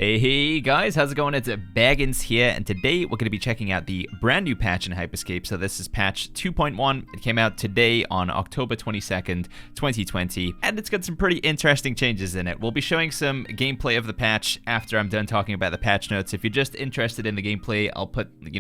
Hey guys, how's it going? It's Baggins here, and today we're going to be checking out the brand new patch in Hyperscape. So this is patch 2.1. It came out today on October 22nd, 2020, and it's got some pretty interesting changes in it. We'll be showing some gameplay of the patch after I'm done talking about the patch notes. If you're just interested in the gameplay, I'll put, the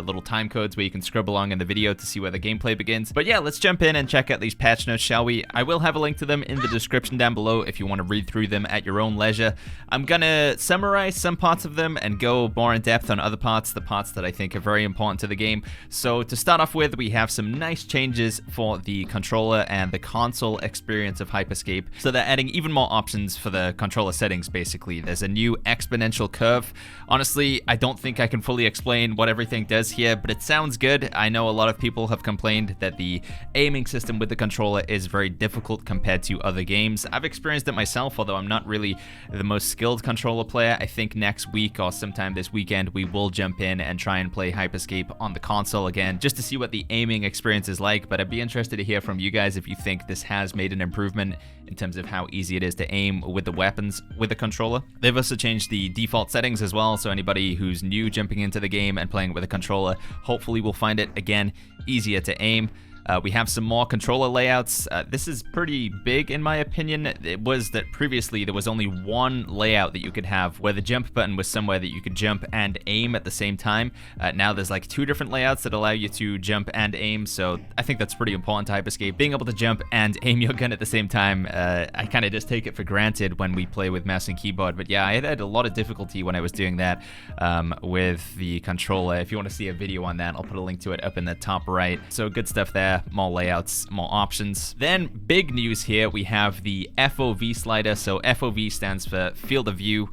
little time codes where you can scribble along in the video to see where the gameplay begins. But yeah, let's jump in and check out these patch notes, shall we? I will have a link to them in the description down below if you want to read through them at your own leisure. I'm gonna summarize some parts of them and go more in depth on other parts, the parts that I think are very important to the game. So to start off with, we have some nice changes for the controller and the console experience of Hyperscape. So they're adding even more options for the controller settings, basically. There's a new exponential curve. Honestly, I don't think I can fully explain what everything does here, but it sounds good. I know a lot of people have complained that the aiming system with the controller is very difficult compared to other games. I've experienced it myself, although I'm not really the most skilled controller player. I think next week or sometime this weekend we will jump in and try and play Hyperscape on the console again, just to see what the aiming experience is like. But I'd be interested to hear from you guys if you think this has made an improvement in terms of how easy it is to aim with the weapons with the controller. They've also changed the default settings as well, so anybody who's new jumping into the game and playing with a controller hopefully will find it, again, easier to aim. We have some more controller layouts. This is pretty big in my opinion. It was that previously there was only one layout that you could have where the jump button was somewhere that you could jump and aim at the same time. Now there's like two different layouts that allow you to jump and aim, so I think that's pretty important to Hyperscape. Being able to jump and aim your gun at the same time, I kind of just take it for granted when we play with mouse and keyboard. But yeah, I had a lot of difficulty when I was doing that with the controller. If you want to see a video on that, I'll put a link to it up in the top right. So good stuff there. More layouts, more options. Then big news here, we have the FOV slider. So FOV stands for field of view,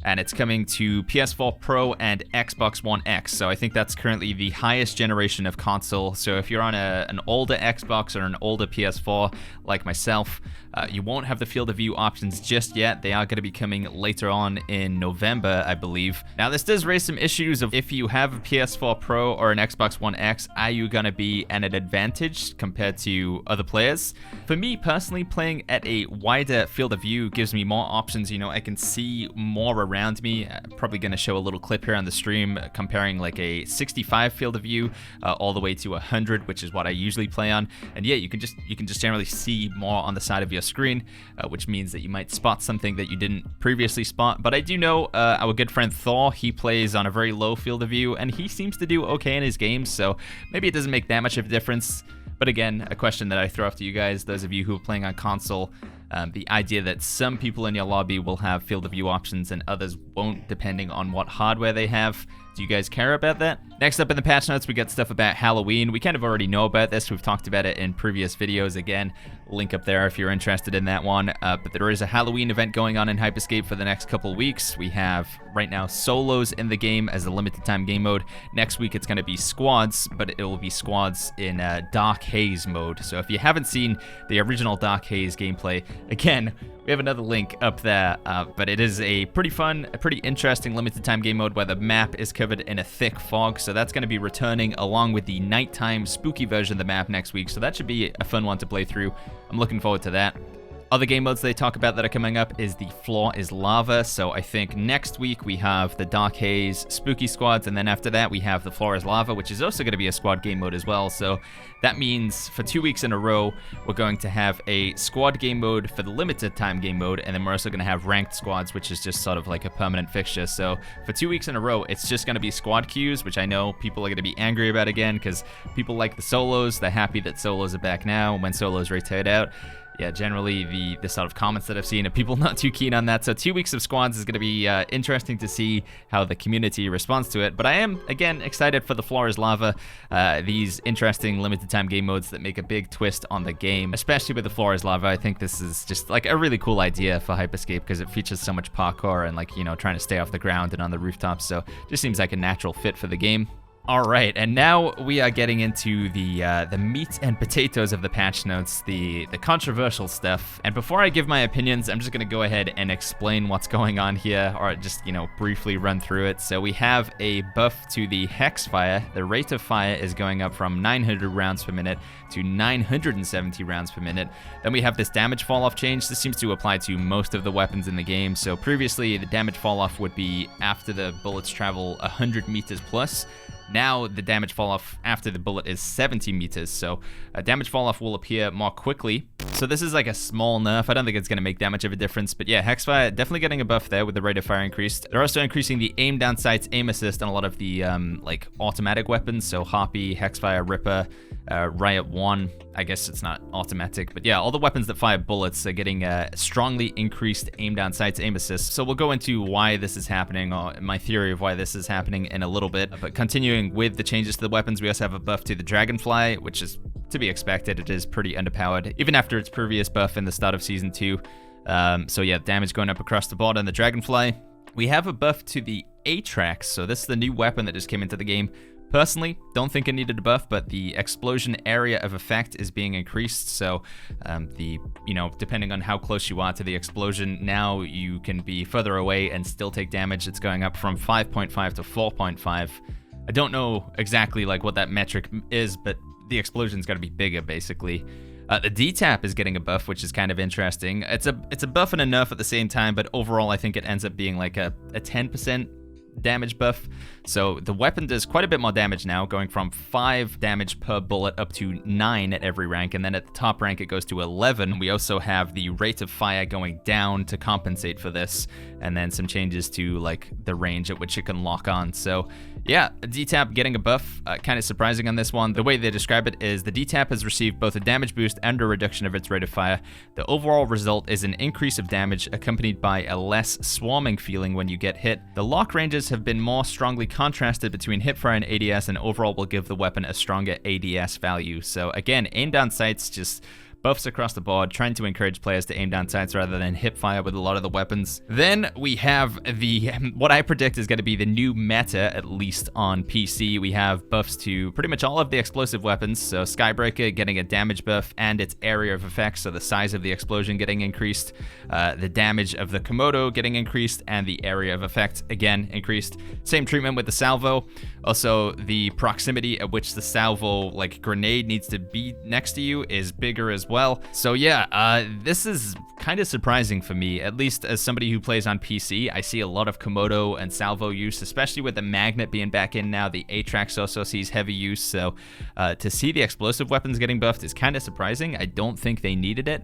and it's coming to PS4 Pro and Xbox One X. So I think that's currently the highest generation of console. So if you're on an older Xbox or an older PS4 like myself, you won't have the field of view options just yet. They are going to be coming later on in November, I believe. Now this does raise some issues of if you have a PS4 Pro or an Xbox One X, are you going to be at an advantage compared to other players? For me personally, playing at a wider field of view gives me more options. I can see more around me. Probably going to show a little clip here on the stream comparing like a 65 field of view all the way to 100, which is what I usually play on. And yeah, you can just generally see more on the side of your screen, which means that you might spot something that you didn't previously spot. But I do know our good friend Thor, he plays on a very low field of view, and he seems to do okay in his games, so maybe it doesn't make that much of a difference. But again, a question that I throw off to you guys, those of you who are playing on console, the idea that some people in your lobby will have field of view options and others won't, depending on what hardware they have. Do you guys care about that? Next up in the patch notes, we got stuff about Halloween. We kind of already know about this. We've talked about it in previous videos. Again, link up there if you're interested in that one. But there is a Halloween event going on in Hyperscape for the next couple weeks. We have, right now, solos in the game as a limited time game mode. Next week, it's going to be squads, but it will be squads in Dark Haze mode. So if you haven't seen the original Dark Haze gameplay, again, we have another link up there, but it is a pretty fun, a pretty interesting limited time game mode where the map is covered in a thick fog, so that's going to be returning along with the nighttime spooky version of the map next week, so that should be a fun one to play through. I'm looking forward to that. Other game modes they talk about that are coming up is the Floor is Lava. So I think next week we have the Dark Haze Spooky Squads, and then after that we have the Floor is Lava, which is also going to be a squad game mode as well. So that means for 2 weeks in a row, we're going to have a squad game mode for the limited time game mode, and then we're also going to have ranked squads, which is just sort of like a permanent fixture. So for 2 weeks in a row, it's just going to be squad queues, which I know people are going to be angry about again, because people like the solos. They're happy that solos are back now when solos rotate out. Yeah, generally the sort of comments that I've seen are people not too keen on that. So 2 weeks of squads is going to be interesting to see how the community responds to it. But I am, again, excited for the Floor is Lava, these interesting limited time game modes that make a big twist on the game, especially with the Floor is Lava. I think this is just like a really cool idea for Hyperscape because it features so much parkour and trying to stay off the ground and on the rooftops. So just seems like a natural fit for the game. All right, and now we are getting into the meat and potatoes of the patch notes, the controversial stuff. And before I give my opinions, I'm just gonna go ahead and explain what's going on here, or just, you know, briefly run through it. So we have a buff to the hex fire. The rate of fire is going up from 900 rounds per minute to 970 rounds per minute. Then we have this damage fall off change. This seems to apply to most of the weapons in the game. So previously, the damage fall off would be after the bullets travel 100 meters plus. Now the damage fall off after the bullet is 70 meters, so damage fall off will appear more quickly. So this is like a small nerf. I don't think it's going to make that much of a difference, but yeah, Hexfire definitely getting a buff there with the rate of fire increased. They're also increasing the aim down sights, aim assist on a lot of the like automatic weapons, so Harpy, Hexfire, Ripper, Riot 1. I guess it's not automatic, but yeah, all the weapons that fire bullets are getting strongly increased aim down sights, aim assist. So we'll go into why this is happening, or my theory of why this is happening in a little bit. But continuing with the changes to the weapons, we also have a buff to the Dragonfly, which is to be expected. It is pretty underpowered, even after its previous buff in the start of Season 2. So yeah, damage going up across the board on the Dragonfly. We have a buff to the Atrax, so this is the new weapon that just came into the game. Personally, don't think it needed a buff, but the explosion area of effect is being increased, so depending on how close you are to the explosion, now you can be further away and still take damage. It's going up from 5.5 to 4.5. I don't know exactly like what that metric is, but the explosion's got to be bigger, basically. The D-Tap is getting a buff, which is kind of interesting. It's a buff and a nerf at the same time, but overall I think it ends up being like a 10% damage buff. So the weapon does quite a bit more damage now, going from 5 damage per bullet up to 9 at every rank, and then at the top rank it goes to 11. We also have the rate of fire going down to compensate for this, and then some changes to like the range at which it can lock on. So yeah, D-Tap getting a buff, kind of surprising on this one. The way they describe it is the D-Tap has received both a damage boost and a reduction of its rate of fire. The overall result is an increase of damage accompanied by a less swarming feeling when you get hit. The lock ranges have been more strongly contrasted between hipfire and ADS, and overall will give the weapon a stronger ADS value. So again, aim down sights, just buffs across the board, trying to encourage players to aim down sights rather than hip fire with a lot of the weapons. Then we have what I predict is going to be the new meta, at least on PC. We have buffs to pretty much all of the explosive weapons. So Skybreaker getting a damage buff and its area of effect, so the size of the explosion getting increased, the damage of the Komodo getting increased, and the area of effect again increased. Same treatment with the salvo. Also, the proximity at which the salvo like grenade needs to be next to you is bigger as well. So yeah, this is kind of surprising for me, at least as somebody who plays on PC. I see a lot of Komodo and salvo use, especially with the magnet being back in now. The Atrax also sees heavy use, so to see the explosive weapons getting buffed is kind of surprising. I don't think they needed it,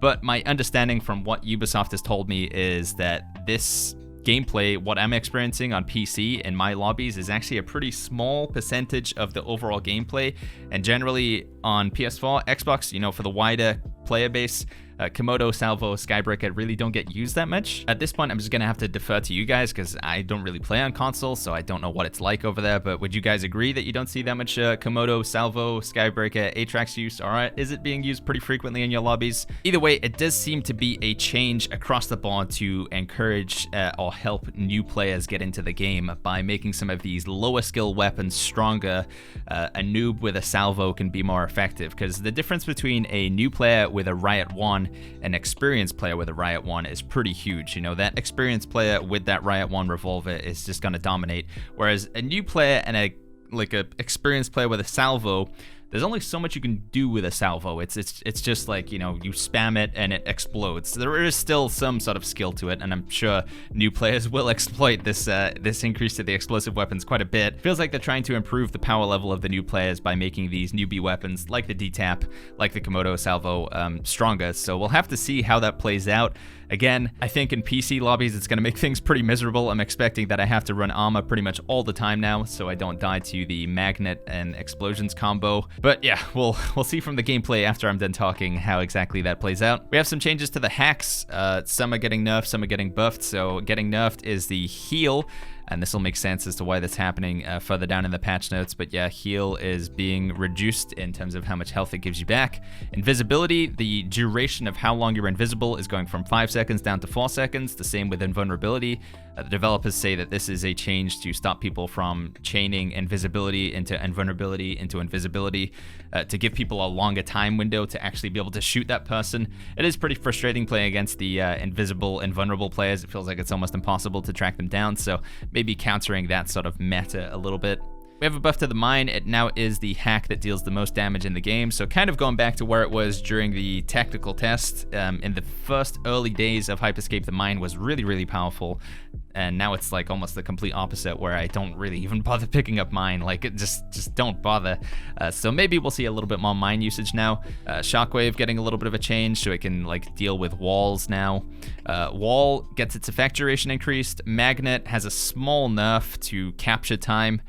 but my understanding from what Ubisoft has told me is that this gameplay, what I'm experiencing on PC in my lobbies, is actually a pretty small percentage of the overall gameplay, and generally on PS4, Xbox, you know, for the wider player base, Komodo, Salvo, Skybreaker really don't get used that much. At this point, I'm just gonna have to defer to you guys because I don't really play on console, so I don't know what it's like over there, but would you guys agree that you don't see that much Komodo, Salvo, Skybreaker, Atrax use? Alright, is it being used pretty frequently in your lobbies? Either way, it does seem to be a change across the board to encourage or help new players get into the game by making some of these lower skill weapons stronger. A noob with a Salvo can be more effective, because the difference between a new player with a Riot 1, an experienced player with a Riot 1 is pretty huge. You know, that experienced player with that Riot 1 revolver is just going to dominate, whereas a new player and a experienced player with a salvo, there's only so much you can do with a salvo. It's just like, you know, you spam it and it explodes. There is still some sort of skill to it, and I'm sure new players will exploit this increase to the explosive weapons quite a bit. Feels like they're trying to improve the power level of the new players by making these newbie weapons, like the D-Tap, like the Komodo salvo, stronger. So we'll have to see how that plays out. Again, I think in PC lobbies it's going to make things pretty miserable. I'm expecting that I have to run armor pretty much all the time now, so I don't die to the magnet and explosions combo. But yeah, we'll see from the gameplay after I'm done talking how exactly that plays out. We have some changes to the hacks. Some are getting nerfed, some are getting buffed. So getting nerfed is the heal, and this will make sense as to why that's happening further down in the patch notes. But yeah, heal is being reduced in terms of how much health it gives you back. Invisibility, the duration of how long you're invisible is going from 5 seconds down to 4 seconds. The same with invulnerability. The developers say that this is a change to stop people from chaining invisibility into invulnerability into invisibility, to give people a longer time window to actually be able to shoot that person. It is pretty frustrating playing against the invisible, invulnerable players. It feels like it's almost impossible to track them down, so maybe countering that sort of meta a little bit. We have a buff to the mine. It now is the hack that deals the most damage in the game, so kind of going back to where it was during the technical test. In the first early days of Hyperscape, the mine was really, really powerful, and now it's like almost the complete opposite, where I don't really even bother picking up mine. Like, it just don't bother. So maybe we'll see a little bit more mine usage now. Shockwave getting a little bit of a change, so it can like deal with walls now. Wall gets its effect duration increased. Magnet has a small nerf to capture time.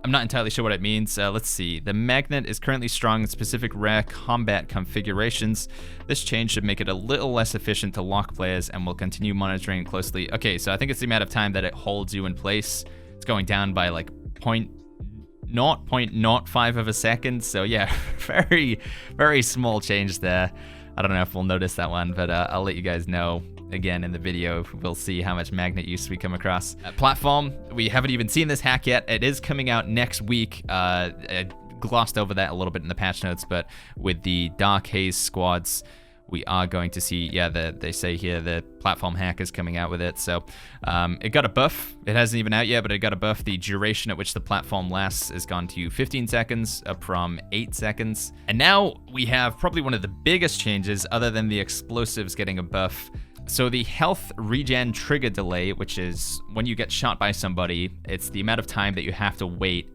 I'm not entirely sure what it means. Let's see. The magnet is currently strong in specific rare combat configurations. This change should make it a little less efficient to lock players, and we'll continue monitoring closely. Okay, so I think it's the amount of time that it holds you in place. It's going down by like 0.05 of a second. So yeah, very, very small change there. I don't know if we'll notice that one, but I'll let you guys know. Again, in the video, we'll see how much magnet use we come across. Platform, we haven't even seen this hack yet. It is coming out next week. I glossed over that a little bit in the patch notes, but with the Dark Haze squads, we are going to see, yeah, they say here the platform hack is coming out with it. So it got a buff. It hasn't even out yet, but it got a buff. The duration at which the platform lasts has gone to 15 seconds, up from 8 seconds. And now we have probably one of the biggest changes, other than the explosives getting a buff. So the health regen trigger delay, which is when you get shot by somebody, it's the amount of time that you have to wait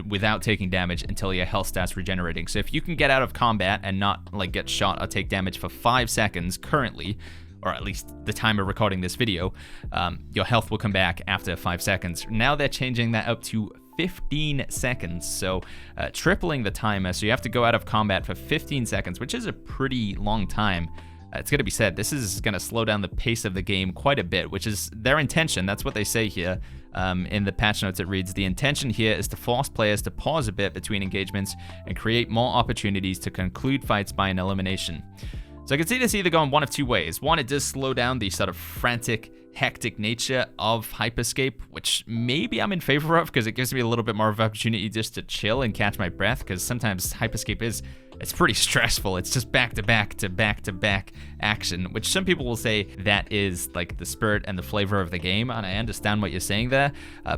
without taking damage until your health starts regenerating. So if you can get out of combat and not like get shot or take damage for 5 seconds currently, or at least the time of recording this video, your health will come back after 5 seconds. Now they're changing that up to 15 seconds, so tripling the timer. So you have to go out of combat for 15 seconds, which is a pretty long time. It's going to be said, this is going to slow down the pace of the game quite a bit, which is their intention. That's what they say here. In the patch notes, it reads, the intention here is to force players to pause a bit between engagements and create more opportunities to conclude fights by an elimination. So I can see this either going one of two ways. One, it does slow down the sort of frantic, hectic nature of Hyperscape, which maybe I'm in favor of because it gives me a little bit more of an opportunity just to chill and catch my breath, because sometimes Hyperscape it's pretty stressful. It's just back-to-back to back-to-back action, which some people will say that is like the spirit and the flavor of the game, and I understand what you're saying there.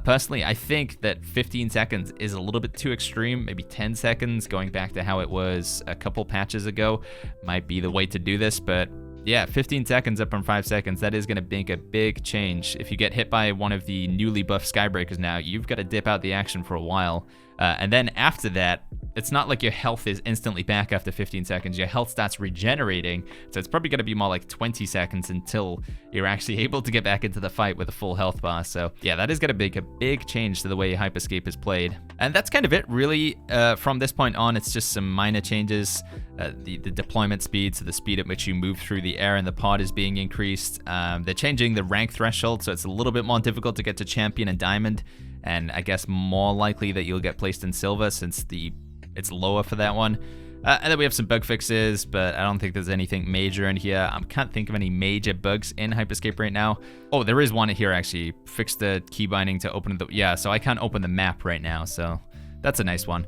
Personally, I think that 15 seconds is a little bit too extreme. Maybe 10 seconds, going back to how it was a couple patches ago, might be the way to do this, but yeah, 15 seconds up from 5 seconds, that is going to make a big change. If you get hit by one of the newly buffed Skybreakers now, you've got to dip out the action for a while. And then after that, it's not like your health is instantly back after 15 seconds. Your health starts regenerating, so it's probably going to be more like 20 seconds until you're actually able to get back into the fight with a full health bar. So yeah, that is going to make a big change to the way Hyperscape is played. And that's kind of it, really. From this point on, it's just some minor changes. The deployment speed, so the speed at which you move through the air in the pod is being increased. They're changing the rank threshold, so it's a little bit more difficult to get to Champion and Diamond, and I guess more likely that you'll get placed in Silver since it's lower for that one. And then we have some bug fixes, but I don't think there's anything major in here. I can't think of any major bugs in Hyperscape right now. Oh, there is one here actually. Fixed the key binding to open the... Yeah, so I can't open the map right now, so that's a nice one.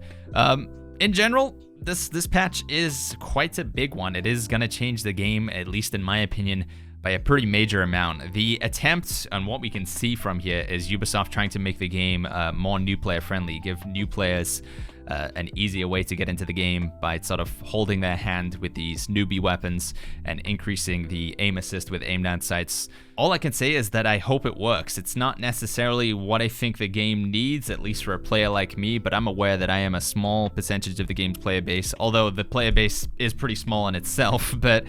In general, this patch is quite a big one. It is going to change the game, at least in my opinion, by a pretty major amount. The attempt, and what we can see from here, is Ubisoft trying to make the game more new player friendly, give new players an easier way to get into the game by sort of holding their hand with these newbie weapons and increasing the aim assist with aim down sights. All I can say is that I hope it works. It's not necessarily what I think the game needs, at least for a player like me, but I'm aware that I am a small percentage of the game's player base, although the player base is pretty small in itself. But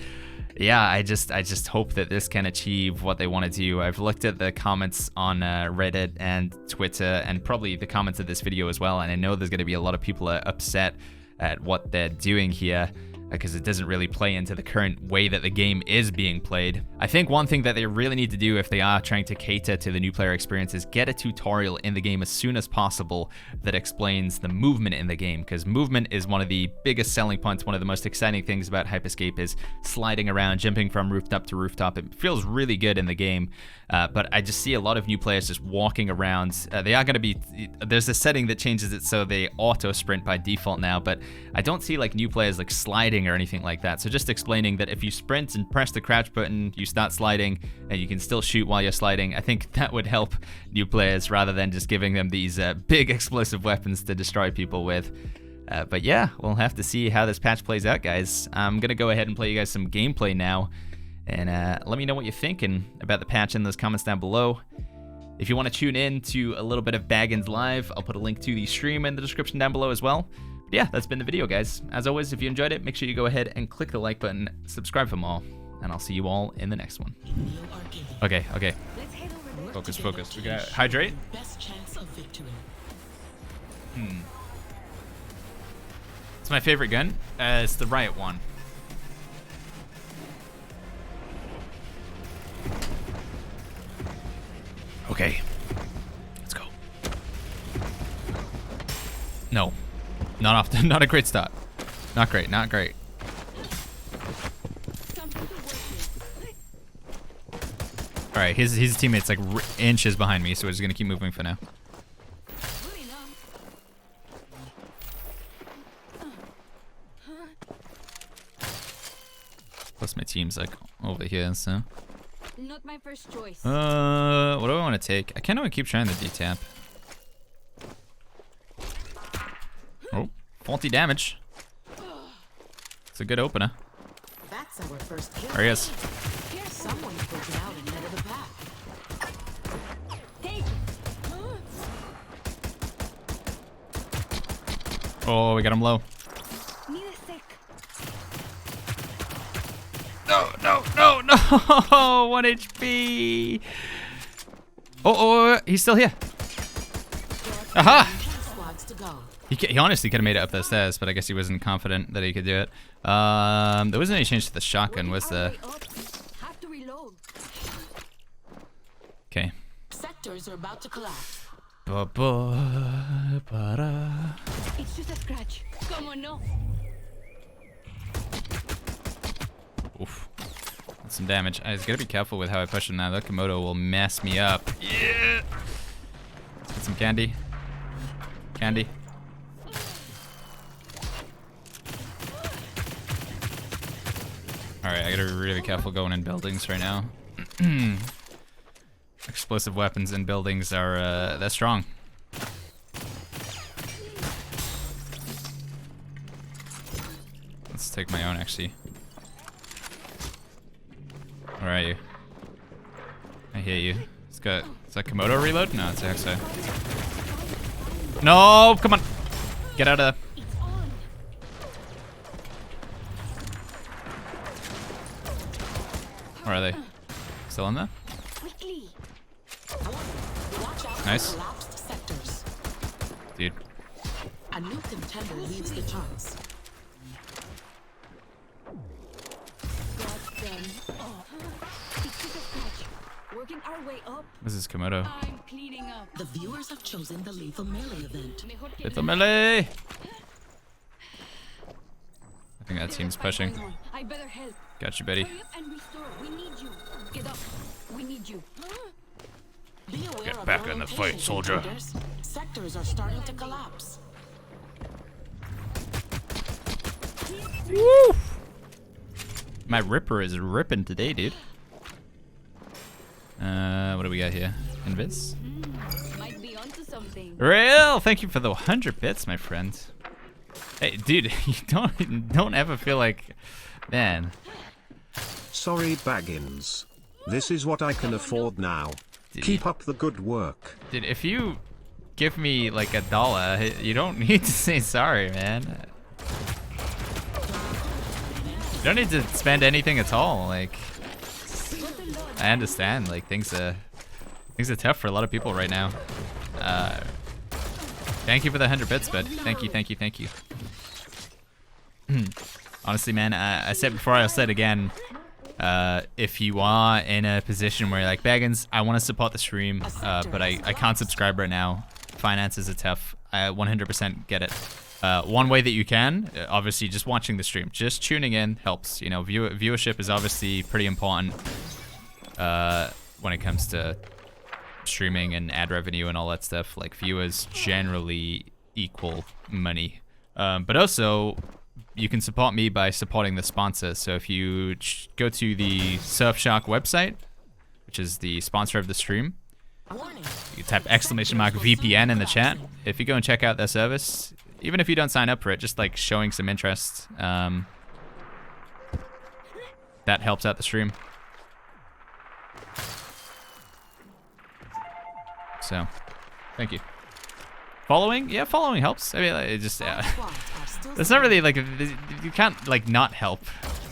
yeah, I just hope that this can achieve what they want to do. I've looked at the comments on Reddit and Twitter, and probably the comments of this video as well, and I know there's going to be a lot of people upset at what they're doing here. because it doesn't really play into the current way that the game is being played. I think one thing that they really need to do if they are trying to cater to the new player experience is get a tutorial in the game as soon as possible that explains the movement in the game, because movement is one of the biggest selling points. One of the most exciting things about Hyperscape is sliding around, jumping from rooftop to rooftop. It feels really good in the game, but I just see a lot of new players just walking around. They are going to be, there's a setting that changes it so they auto sprint by default now, but I don't see like new players like sliding or anything like that. So just explaining that if you sprint and press the crouch button, you start sliding and you can still shoot while you're sliding. I think that would help new players rather than just giving them these big explosive weapons to destroy people with. But yeah, we'll have to see how this patch plays out, guys. I'm gonna go ahead and play you guys some gameplay now, and let me know what you're thinking about the patch in those comments down below. If you want to tune in to a little bit of Baggins Live, I'll put a link to the stream in the description down below as well. But yeah, that's been the video, guys. As always, if you enjoyed it, make sure you go ahead and click the like button, subscribe for more, and I'll see you all in the next one. Okay. Focus. We gotta hydrate. It's my favorite gun. It's the riot one. Okay, let's go. No, not a great start. Not great. All right, his teammate's like inches behind me, so we're just gonna keep moving for now. Plus my team's like over here, so. Not my first choice. What do I want to take? I kind of want to keep trying the D-tap. Oh, 40 damage. It's a good opener. That's our first kill. There he is. Someone's broken out and head of the pack. Oh, we got him low. Need a sec. No! 1 HP. Oh, he's still here. Aha! He honestly could have made it up the stairs, but I guess he wasn't confident that he could do it. There wasn't any change to the shotgun, was there? Have to reload. Okay. Sectors are about to collapse. It's just a scratch. Come on, no. Oof. That's some damage. I just gotta be careful with how I push him now. That Komodo will mess me up. Yeah! Let's get some candy. Alright, I gotta be really careful going in buildings right now. Explosive weapons in buildings are, they're strong. Let's take my own, actually. Where are you? I hear you. Is that Komodo reload? No, it's Hexa. No, come on. Get out of there. Where are they? Still in there? Quickly. Nice. Dude. A new contender leads the charts. Working our way up. This is Komodo. I'm cleaning up. The viewers have chosen the lethal melee event. It's a melee. I think that team's pushing. I better help. Got you, Betty. Hurry up and restore. We need you. Get up. We need you. Be aware Get of back your in the location, fight, soldier. contenders. Sectors are starting to collapse. Woo! My Ripper is ripping today, dude. What do we got here? Invis? Might be onto something. Real! Thank you for the 100 bits, my friend. Hey, dude, you don't ever feel like, man. Sorry, Baggins. This is what I can afford now. Keep up the good work. Dude, if you give me like $1, you don't need to say sorry, man. You don't need to spend anything at all. Like, I understand. Like, things are tough for a lot of people right now. Thank you for the 100 bits, bud. Thank you. Honestly, man, I said before, I'll say it again. If you are in a position where you're like, Baggins, I want to support the stream, but I can't subscribe right now. Finances are tough. I 100% get it. One way that you can, obviously, just watching the stream. Just tuning in helps. You know, viewership is obviously pretty important when it comes to streaming and ad revenue and all that stuff. Like, viewers generally equal money. But also, you can support me by supporting the sponsor. So if you go to the Surfshark website, which is the sponsor of the stream, you type !VPN in the chat. If you go and check out their service, even if you don't sign up for it, just like showing some interest, that helps out the stream. So, thank you. Following? Yeah, following helps. I mean, it just, it's not really like, you can't like not help,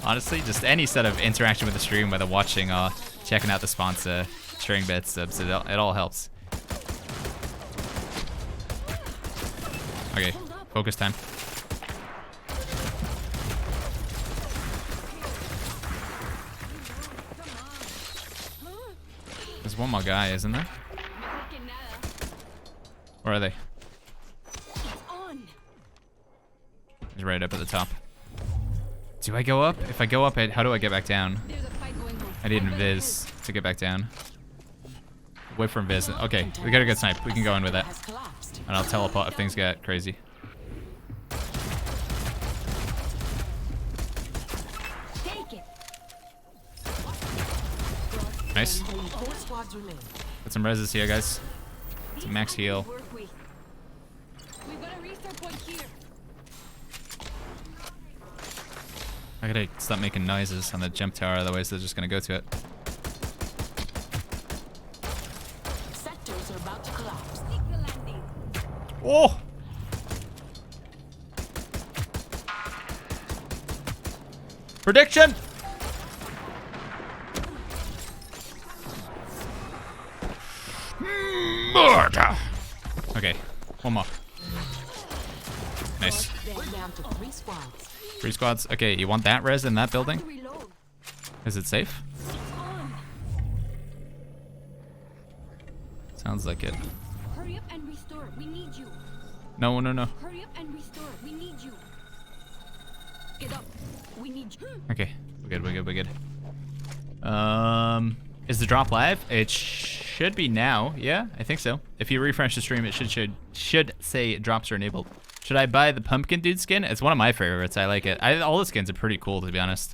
honestly. Just any sort of interaction with the stream, whether watching or checking out the sponsor, sharing bits, subs, it all helps. Okay, focus time. There's one more guy, isn't there? Where are they? He's right up at the top. Do I go up? If I go up, how do I get back down? I need an Viz to get back down. Wait for Viz. Okay, we got a good snipe. We can go in with that. And I'll teleport if things get crazy. Nice. Got some reses here, guys. It's a max heal. I gotta stop making noises on the jump tower, otherwise they're just gonna go to it. Sectors are about to collapse. Oh! Prediction! Murder! Okay, one more. Nice. Down to 3 squads. 3 squads. Okay, you want that res in that building? Is it safe? Sounds like it. Hurry up and restore. We need you. No, no, no. Hurry up and restore. We need you. Get up. We need you. Okay, we're good, we're good, we're good. Is the drop live? It should be now. Yeah, I think so. If you refresh the stream, it should say drops are enabled. Should I buy the pumpkin dude skin? It's one of my favorites. I like it. All the skins are pretty cool, to be honest.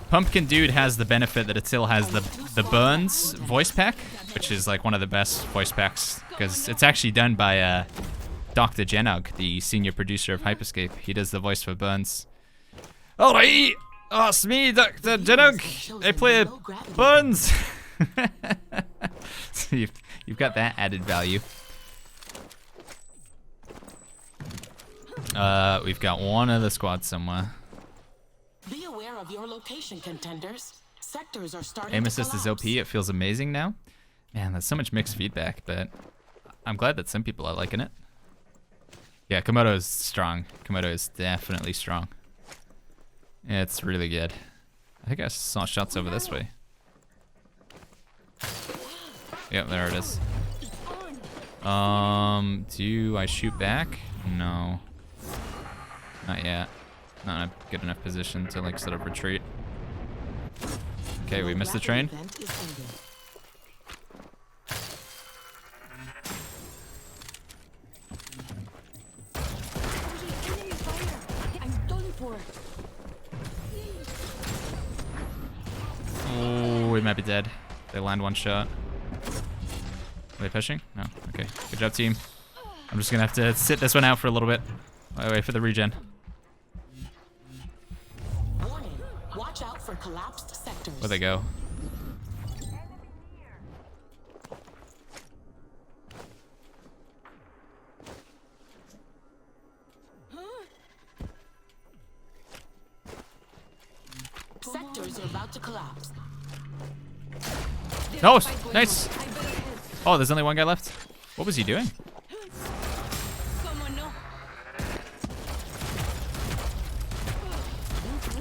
Pumpkin dude has the benefit that it still has the Burns voice pack, which is like one of the best voice packs because it's actually done by Dr. Genog, the senior producer of Hyperscape. He does the voice for Burns. Alright, it's me, Dr. Genog. I play Burns. So you've got that added value. We've got one other squad somewhere. Be aware of your location, contenders. Sectors are starting Aim to assist is OP. collapse. It feels amazing now. Man, there's so much mixed feedback, but I'm glad that some people are liking it. Yeah, Komodo is strong. Komodo is definitely strong. It's really good. I think I saw shots over this way. Yep, there it is. Do I shoot back? No. Not yet. Not in a good enough position to like set up retreat. Okay, we missed the train. Event is ending. Enemy fire. I'm done for. Oh, we might be dead. They land one shot. Are they pushing? No. Okay. Good job, team. I'm just gonna have to sit this one out for a little bit. Wait for the regen. Warning. Watch out for collapsed sectors. Where'd they go? Sectors are about to collapse. No, nice. Oh, there's only one guy left. What was he doing? Como no?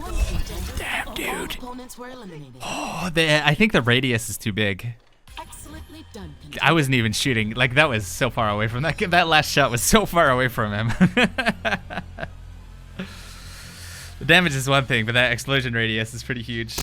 One contender. Damn, All dude. opponents were eliminated. Oh, I think the radius is too big. Excellently done, contender. I wasn't even shooting. Like, that was so far away from that. That last shot was so far away from him. The damage is one thing, but that explosion radius is pretty huge.